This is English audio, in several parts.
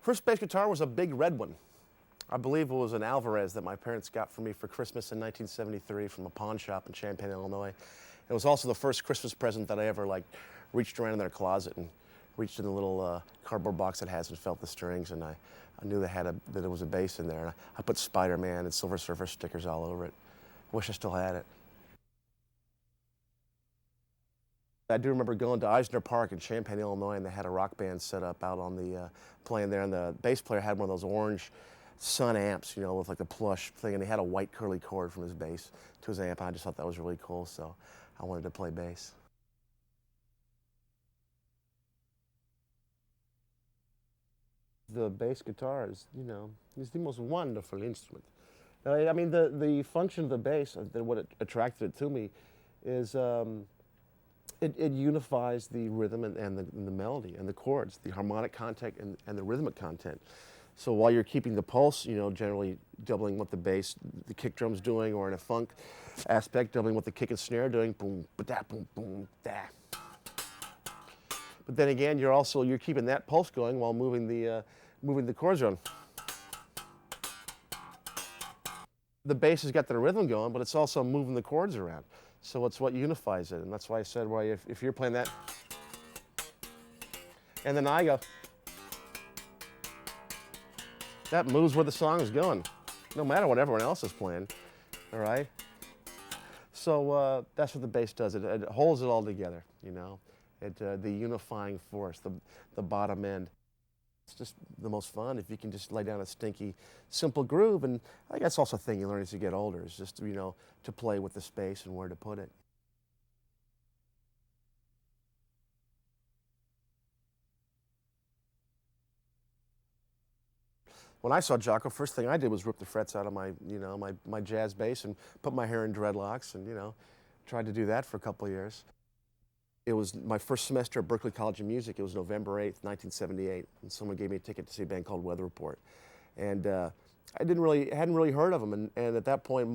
First bass guitar was a big red one. I believe it was an Alvarez that my parents got for me for Christmas in 1973 from a pawn shop in Champaign, Illinois. It was also the first Christmas present that I ever reached around in their closet and reached in the little cardboard box it has and felt the strings, and I knew that it was a bass in there. And I put Spider-Man and Silver Surfer stickers all over it. Wish I still had it. I do remember going to Eisner Park in Champaign, Illinois, and they had a rock band set up out on the playing there, and the bass player had one of those orange Sun amps, you know, with like a plush thing, and he had a white curly cord from his bass to his amp, and I just thought that was really cool, so I wanted to play bass. The bass guitar is, you know, is the most wonderful instrument. I mean, the function of the bass, what attracted it to me, is it unifies the rhythm and the melody and the chords, the harmonic content and the rhythmic content. So while you're keeping the pulse, you know, generally doubling what the kick drum's doing, or in a funk aspect, doubling what the kick and snare are doing, boom, ba-da, boom, boom, da. But then again, you're keeping that pulse going while moving the chords around. The bass has got the rhythm going, but it's also moving the chords around. So it's what unifies it, and that's why I said, well, if you're playing that, and then I go, that moves where the song is going, no matter what everyone else is playing, all right? So that's what the bass does. It holds it all together, you know? The unifying force, the bottom end. It's just the most fun if you can just lay down a stinky, simple groove. And I think that's also a thing you learn as you get older, is just, you know, to play with the space and where to put it. When I saw Jocko, first thing I did was rip the frets out of my jazz bass and put my hair in dreadlocks, and, you know, tried to do that for a couple of years. It was my first semester at Berklee College of Music. It was November 8th, 1978, and someone gave me a ticket to see a band called Weather Report. And I hadn't really heard of them, and at that point,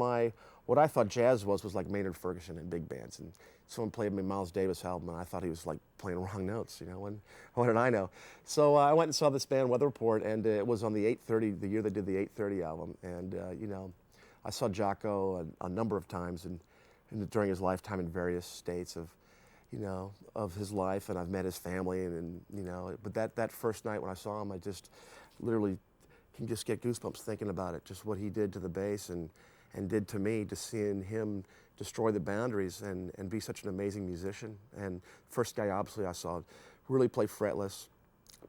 what I thought jazz was like Maynard Ferguson and big bands. And someone played me Miles Davis album, and I thought he was like playing wrong notes, you know, and what did I know? So I went and saw this band, Weather Report, and it was on the 830, the year they did the 830 album. And, you know, I saw Jocko a number of times during his lifetime in various states of his life, and I've met his family, and you know, but that first night when I saw him, I just literally can just get goosebumps thinking about it, just what he did to the bass and did to me, just seeing him destroy the boundaries and be such an amazing musician. And first guy, obviously, I saw really play fretless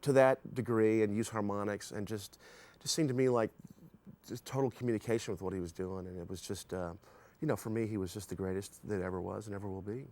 to that degree and use harmonics, and just seemed to me like just total communication with what he was doing. And it was just, you know, for me, he was just the greatest that ever was and ever will be.